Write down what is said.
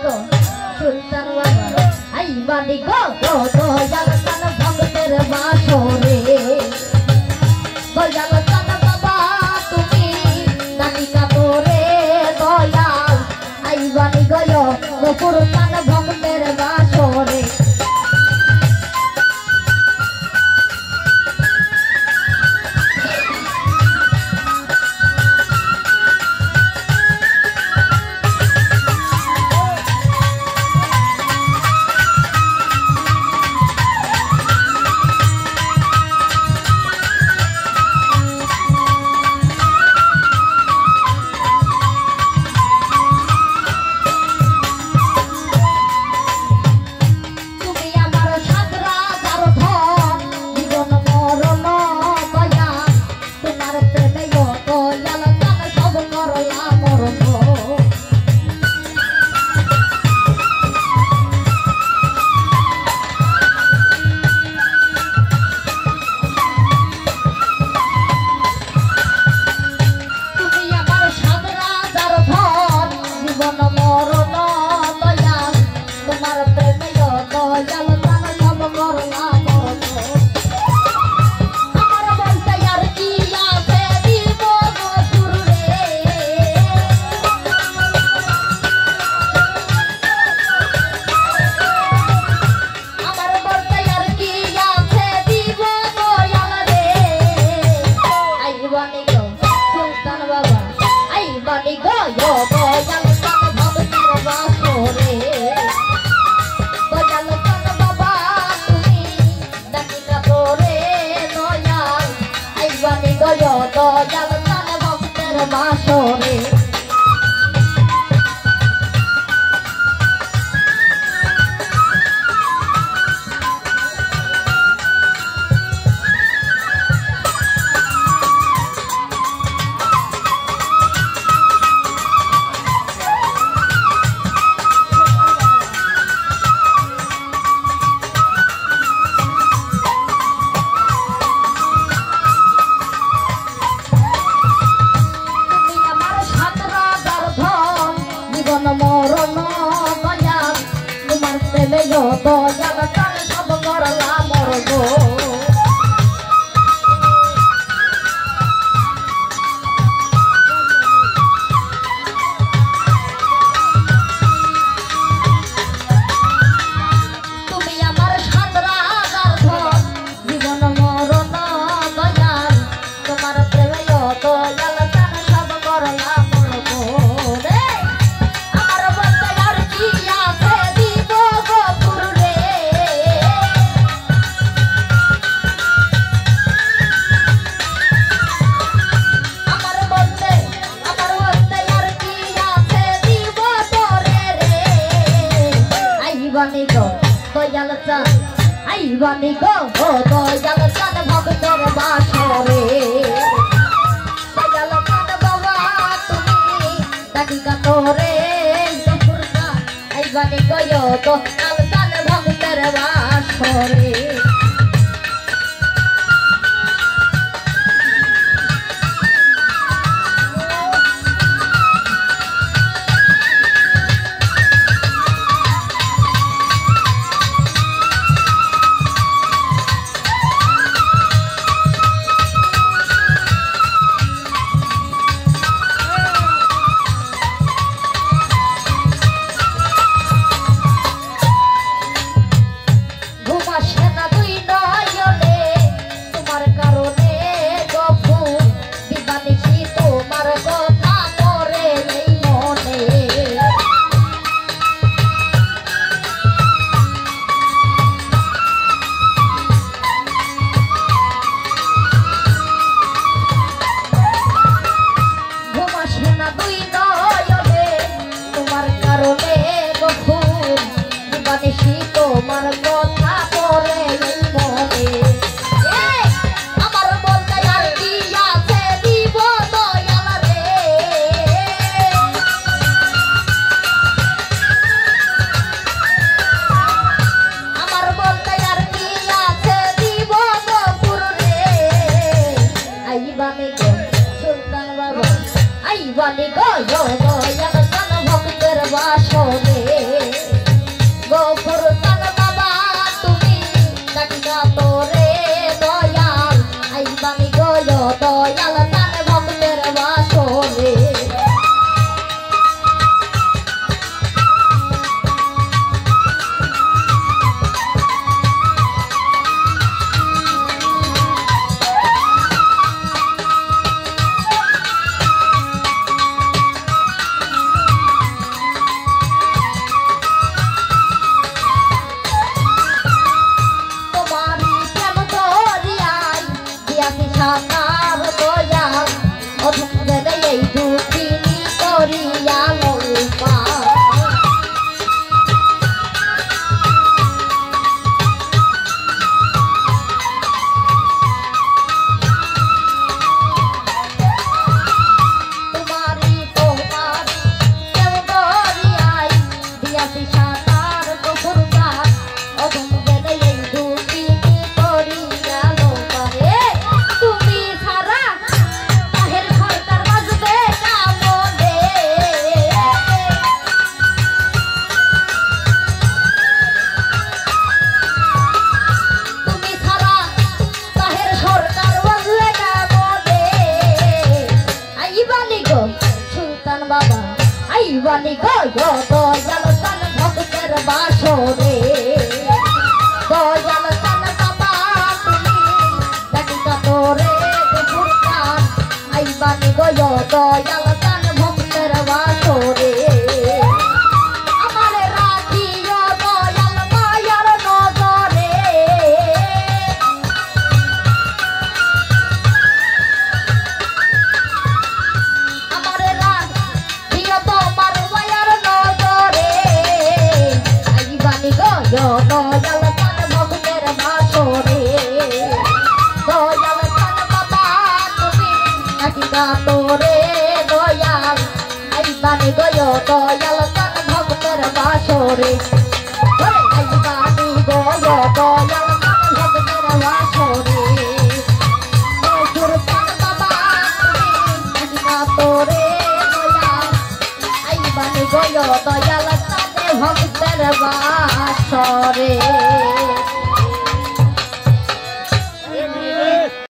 গো সুলতান বাবা আইবানি গো দয়াল চান ভক্তের বাসরে দয়াল চান বাবা তুমি নানি কাপড়ে দয়াল আইবানি গো সুলতান ভক্তের বাসরে আইবানি গো দয়াল চান ভক্তের বাসরে দয়াল চান বাবা তুমি নানি কাপড়ে আইবানি গো দয়াল চান ভক্তের বাসরে আইবানি গো দয়াল চান ভক্তের বাসরে ফুরকান বাবা তুমি ডাকিনা তোরে দয়াল আইবানি গো দয়াল তার ভক্তের বাসরে সাকার দয়াল অধমদের এই দুঃখিনী করিয়া লল্পা তোমারি কেউ দরিয়াই দিয়াছি সাকার গফুরদার অধমদের এই দুঃখিনী করিয়া লল্পা রে তুমি ছাড়া তাহের সরকার বাজবে না মনে তুমি ছাড়া তাহের সরকার বাজবে না মনে আইবানি গো সুলতান বাবা আইবানি গো দয়াল তান ভক্তের বাসরে দয়াল তান বাবা তুমি ডাকিনা তোরে ফুরকান আইবানি গো দয়াল তান ভক্তের বাসরে আমারে রাখিও দয়াল মায়ার নজরে আমারে রাখিও তোমার মায়ার নজরে আইবানি গো দয়াল তান ভক্তের বাসরে দয়াল তান বাবা তুমি ডাকিনা তোরে দয়াল আইবানি গো দয়াল তান ভক্তের বাসরে আইবানি গো দয়াল তান ভক্তের বাসরে ফুরকান বাবা তুমি ডাকিনা তোরে দয়াল আইবানি গো দয়াল তান ভক্তের বাসরে।